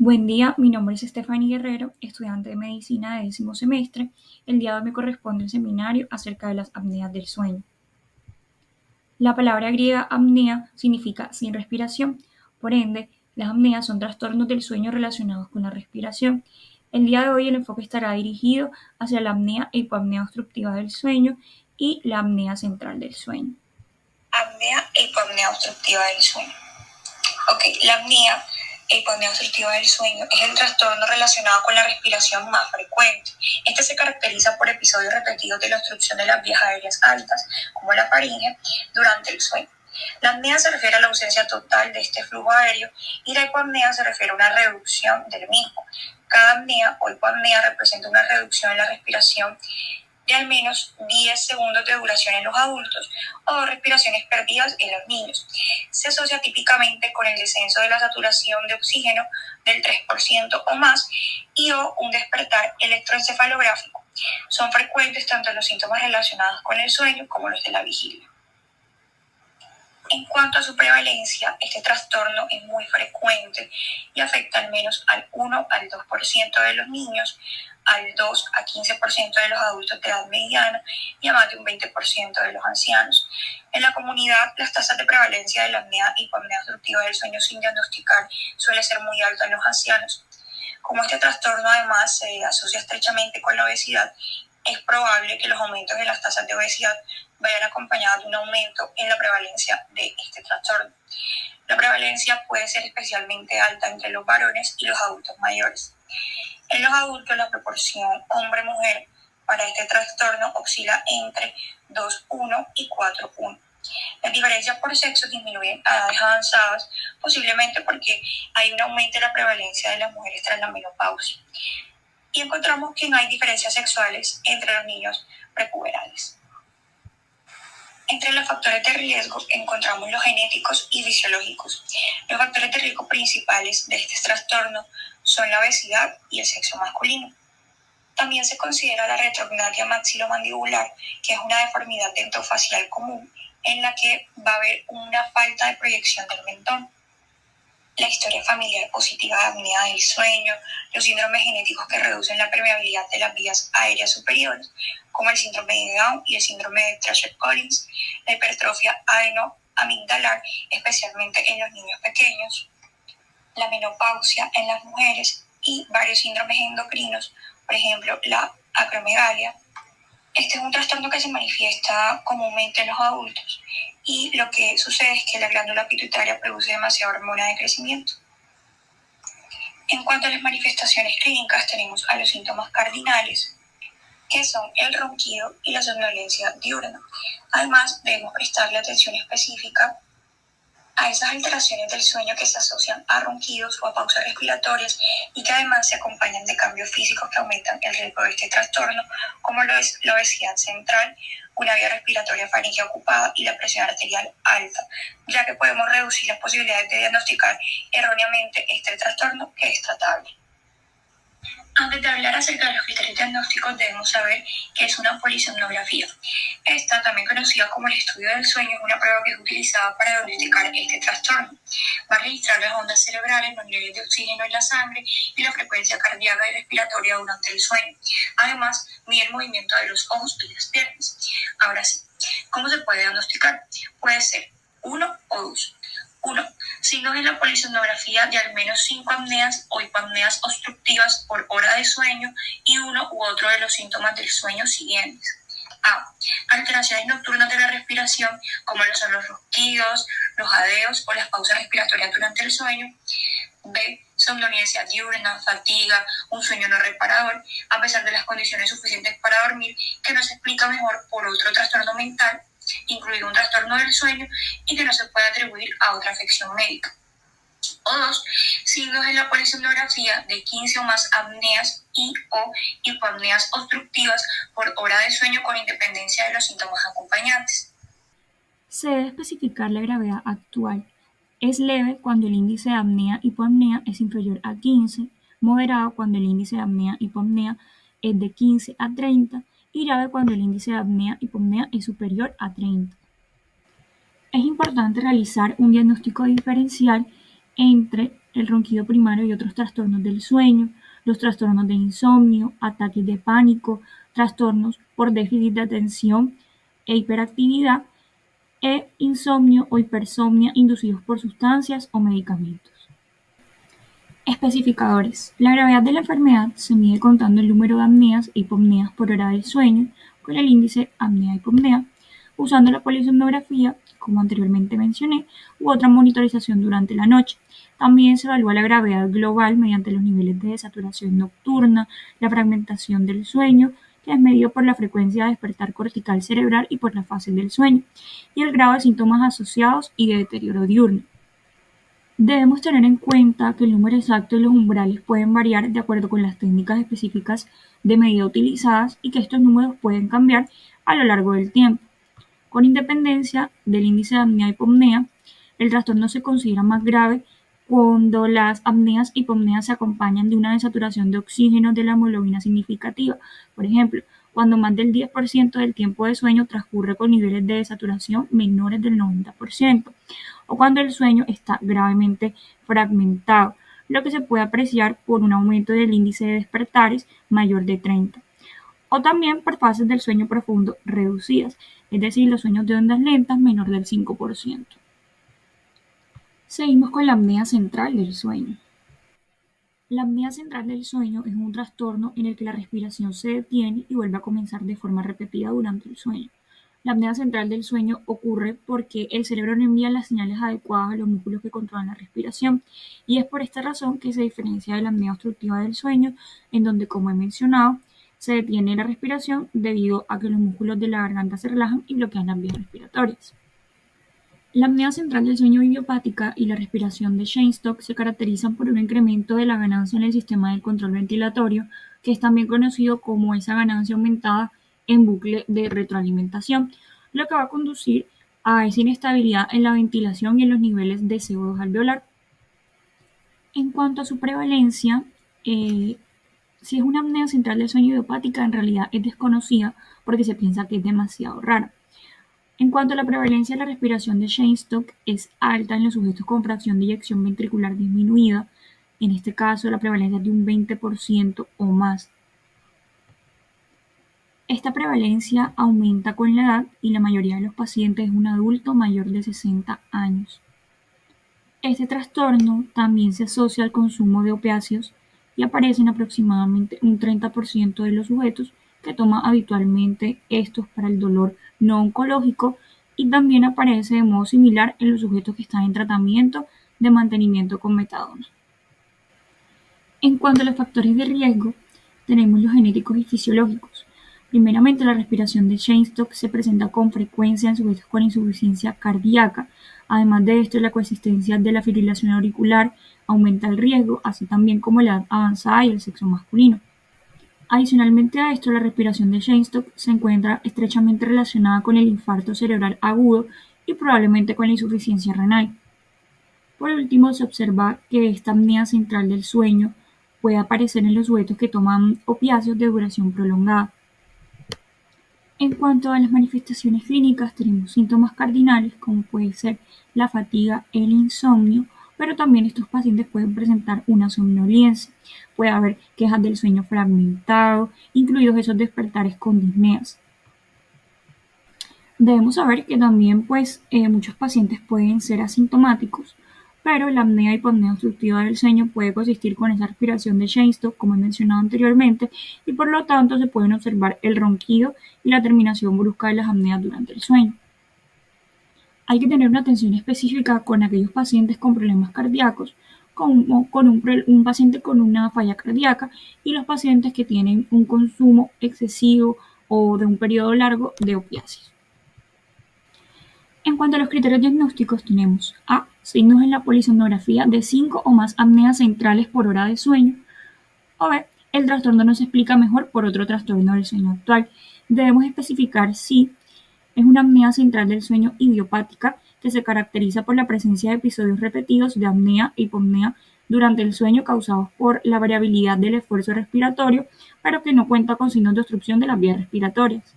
Buen día, mi nombre es Stephanie Guerrero, estudiante de medicina de 10º semestre. El día de hoy me corresponde un seminario acerca de las apneas del sueño. La palabra griega apnea significa sin respiración, por ende, las apneas son trastornos del sueño relacionados con la respiración. El día de hoy el enfoque estará dirigido hacia la apnea e hipoapnea obstructiva del sueño y la apnea central del sueño. Apnea e hipoapnea obstructiva del sueño. La apnea e hipoapnea obstructiva del sueño es el trastorno relacionado con la respiración más frecuente. Este se caracteriza por episodios repetidos de la obstrucción de las vías aéreas altas, como la faringe, durante el sueño. La apnea se refiere a la ausencia total de este flujo aéreo y la hipoapnea se refiere a una reducción del mismo. Cada apnea o hipoapnea representa una reducción en la respiración de al menos 10 segundos de duración en los adultos o respiraciones perdidas en los niños. Se asocia típicamente con el descenso de la saturación de oxígeno del 3% o más y o un despertar electroencefalográfico. Son frecuentes tanto los síntomas relacionados con el sueño como los de la vigilia. En cuanto a su prevalencia, este trastorno es muy frecuente y afecta al menos al 1 al 2% de los niños, al 2 a 15% de los adultos de edad mediana y a más de un 20% de los ancianos. En la comunidad, las tasas de prevalencia de la apnea y hipoapnea obstructiva del sueño sin diagnosticar suele ser muy alta en los ancianos. Como este trastorno además se asocia estrechamente con la obesidad, es probable que los aumentos en las tasas de obesidad vayan acompañados de un aumento en la prevalencia de este trastorno. La prevalencia puede ser especialmente alta entre los varones y los adultos mayores. En los adultos, la proporción hombre-mujer para este trastorno oscila entre 2:1 y 4:1. Las diferencias por sexo disminuyen a edades avanzadas, posiblemente porque hay un aumento en la prevalencia de las mujeres tras la menopausia. Y encontramos que no hay diferencias sexuales entre los niños prepuberales. Entre los factores de riesgo encontramos los genéticos y fisiológicos. Los factores de riesgo principales de este trastorno son la obesidad y el sexo masculino. También se considera la retrognatia maxilomandibular, que es una deformidad dentofacial común en la que va a haber una falta de proyección del mentón. La historia familiar positiva de apnea del sueño, los síndromes genéticos que reducen la permeabilidad de las vías aéreas superiores, como el síndrome de Down y el síndrome de Treacher-Collins, la hipertrofia adenoamigdalar, especialmente en los niños pequeños, la menopausia en las mujeres y varios síndromes endocrinos, por ejemplo, la acromegalia. Este es un trastorno que se manifiesta comúnmente en los adultos y lo que sucede es que la glándula pituitaria produce demasiada hormona de crecimiento. En cuanto a las manifestaciones clínicas, tenemos a los síntomas cardinales, que son el ronquido y la somnolencia diurna. Además, debemos prestarle atención específica a esas alteraciones del sueño que se asocian a ronquidos o a pausas respiratorias y que además se acompañan de cambios físicos que aumentan el riesgo de este trastorno, como lo es la obesidad central, una vía respiratoria faríngea ocupada y la presión arterial alta, ya que podemos reducir las posibilidades de diagnosticar erróneamente este trastorno que es tratable. Antes de hablar acerca de los criterios diagnósticos, debemos saber qué es una polisomnografía. Esta, también conocida como el estudio del sueño, es una prueba que es utilizada para diagnosticar este trastorno. Va a registrar las ondas cerebrales, los niveles de oxígeno en la sangre y la frecuencia cardíaca y respiratoria durante el sueño. Además, mide el movimiento de los ojos y las piernas. Ahora sí, ¿cómo se puede diagnosticar? Puede ser 1 o 2. 1. Signos en la polisomnografía de al menos 5 apneas o hipoapneas obstructivas por hora de sueño y uno u otro de los síntomas del sueño siguientes. A. Alteraciones nocturnas de la respiración, como lo son los ronquidos, los jadeos o las pausas respiratorias durante el sueño. B. Somnolencia diurna, fatiga, un sueño no reparador, a pesar de las condiciones suficientes para dormir, que no se explica mejor por otro trastorno mental, incluido un trastorno del sueño, y que no se puede atribuir a otra afección médica. O 2. Signos en la polisomnografía de 15 o más apneas y o hipoapneas obstructivas por hora de sueño con independencia de los síntomas acompañantes. Se debe especificar la gravedad actual. Es leve cuando el índice de apnea-hipoapnea es inferior a 15, moderado cuando el índice de apnea-hipoapnea es de 15 a 30 y grave cuando el índice de apnea-hipoapnea es superior a 30. Es importante realizar un diagnóstico diferencial entre el ronquido primario y otros trastornos del sueño, los trastornos de insomnio, ataques de pánico, trastornos por déficit de atención e hiperactividad, e insomnio o hipersomnia inducidos por sustancias o medicamentos. Especificadores. La gravedad de la enfermedad se mide contando el número de apneas e hipopneas por hora del sueño con el índice apnea-hipopnea, usando la polisomnografía, como anteriormente mencioné, u otra monitorización durante la noche. También se evalúa la gravedad global mediante los niveles de saturación nocturna, la fragmentación del sueño, que es medido por la frecuencia de despertar cortical cerebral y por la fase del sueño, y el grado de síntomas asociados y de deterioro diurno. Debemos tener en cuenta que el número exacto de los umbrales pueden variar de acuerdo con las técnicas específicas de medida utilizadas y que estos números pueden cambiar a lo largo del tiempo. Con independencia del índice de apnea-hipopnea, el trastorno se considera más grave cuando las apneas y hipopneas se acompañan de una desaturación de oxígeno de la hemoglobina significativa. Por ejemplo, cuando más del 10% del tiempo de sueño transcurre con niveles de desaturación menores del 90%, o cuando el sueño está gravemente fragmentado, lo que se puede apreciar por un aumento del índice de despertares mayor de 30, o también por fases del sueño profundo reducidas, es decir, los sueños de ondas lentas menor del 5%. Seguimos con la apnea central del sueño. La apnea central del sueño es un trastorno en el que la respiración se detiene y vuelve a comenzar de forma repetida durante el sueño. La apnea central del sueño ocurre porque el cerebro no envía las señales adecuadas a los músculos que controlan la respiración, y es por esta razón que se diferencia de la apnea obstructiva del sueño, en donde, como he mencionado, se detiene la respiración debido a que los músculos de la garganta se relajan y bloquean las vías respiratorias. La apnea central del sueño idiopática y la respiración de Cheyne-Stokes se caracterizan por un incremento de la ganancia en el sistema del control ventilatorio, que es también conocido como esa ganancia aumentada en bucle de retroalimentación, lo que va a conducir a esa inestabilidad en la ventilación y en los niveles de CO2 alveolar. En cuanto a su prevalencia, si es una apnea central del sueño idiopática, en realidad es desconocida porque se piensa que es demasiado rara. En cuanto a la prevalencia de la respiración de Cheyne-Stokes, es alta en los sujetos con fracción de eyección ventricular disminuida. En este caso, la prevalencia es de un 20% o más. Esta prevalencia aumenta con la edad y la mayoría de los pacientes es un adulto mayor de 60 años. Este trastorno también se asocia al consumo de opiáceos y aparece en aproximadamente un 30% de los sujetos que toman habitualmente estos para el dolor no oncológico, y también aparece de modo similar en los sujetos que están en tratamiento de mantenimiento con metadona. En cuanto a los factores de riesgo, tenemos los genéticos y fisiológicos. Primeramente, la respiración de Cheyne-Stokes se presenta con frecuencia en sujetos con insuficiencia cardíaca. Además de esto, la coexistencia de la fibrilación auricular aumenta el riesgo, así también como la edad avanzada y el sexo masculino. Adicionalmente a esto, la respiración de Cheyne-Stokes se encuentra estrechamente relacionada con el infarto cerebral agudo y probablemente con la insuficiencia renal. Por último, se observa que esta apnea central del sueño puede aparecer en los sujetos que toman opiáceos de duración prolongada. En cuanto a las manifestaciones clínicas, tenemos síntomas cardinales como puede ser la fatiga, el insomnio, pero también estos pacientes pueden presentar una somnolencia. Puede haber quejas del sueño fragmentado, incluidos esos despertares con disneas. Debemos saber que también muchos pacientes pueden ser asintomáticos, pero la apnea y hipopnea obstructiva del sueño puede coexistir con esa respiración de Cheyne-Stokes, como he mencionado anteriormente, y por lo tanto se pueden observar el ronquido y la terminación brusca de las apneas durante el sueño. Hay que tener una atención específica con aquellos pacientes con problemas cardíacos, como con un paciente con una falla cardíaca, y los pacientes que tienen un consumo excesivo o de un periodo largo de opiáceos. En cuanto a los criterios diagnósticos, tenemos A. Signos en la polisomnografía de 5 o más apneas centrales por hora de sueño. O B. El trastorno no se explica mejor por otro trastorno del sueño actual. Debemos especificar si es una apnea central del sueño idiopática que se caracteriza por la presencia de episodios repetidos de apnea e hipopnea durante el sueño causados por la variabilidad del esfuerzo respiratorio, pero que no cuenta con signos de obstrucción de las vías respiratorias.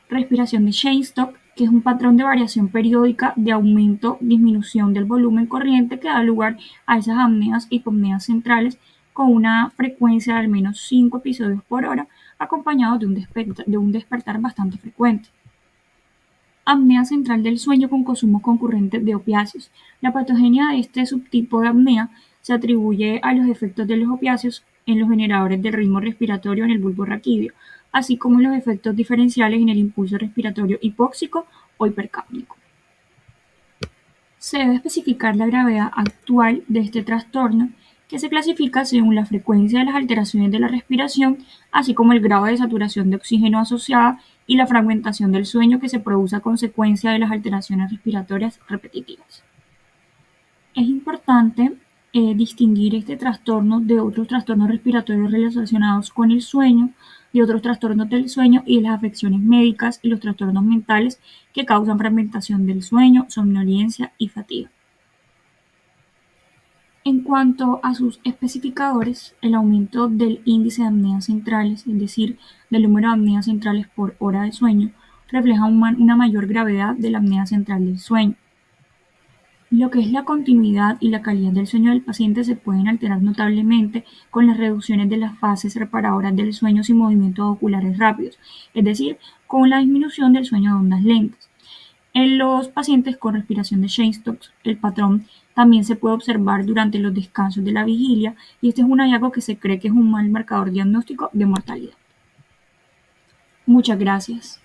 Respiración de Cheyne-Stokes que es un patrón de variación periódica de aumento-disminución del volumen corriente que da lugar a esas apneas e hipopneas centrales con una frecuencia de al menos 5 episodios por hora, acompañado de un despertar bastante frecuente. Apnea central del sueño con consumo concurrente de opiáceos. La patogenia de este subtipo de apnea se atribuye a los efectos de los opiáceos en los generadores del ritmo respiratorio en el bulbo raquídeo, así como en los efectos diferenciales en el impulso respiratorio hipóxico o hipercápnico. Se debe especificar la gravedad actual de este trastorno, que se clasifica según la frecuencia de las alteraciones de la respiración, así como el grado de saturación de oxígeno asociada y la fragmentación del sueño que se produce a consecuencia de las alteraciones respiratorias repetitivas. Es importante distinguir este trastorno de otros trastornos respiratorios relacionados con el sueño, de otros trastornos del sueño y de las afecciones médicas y los trastornos mentales que causan fragmentación del sueño, somnolencia y fatiga. En cuanto a sus especificadores, el aumento del índice de apneas centrales, es decir, del número de apneas centrales por hora de sueño, refleja una mayor gravedad de la apnea central del sueño. Lo que es la continuidad y la calidad del sueño del paciente se pueden alterar notablemente con las reducciones de las fases reparadoras del sueño sin movimientos oculares rápidos, es decir, con la disminución del sueño de ondas lentas. En los pacientes con respiración de Cheyne-Stokes, el patrón también se puede observar durante los descansos de la vigilia y este es un hallazgo que se cree que es un mal marcador diagnóstico de mortalidad. Muchas gracias.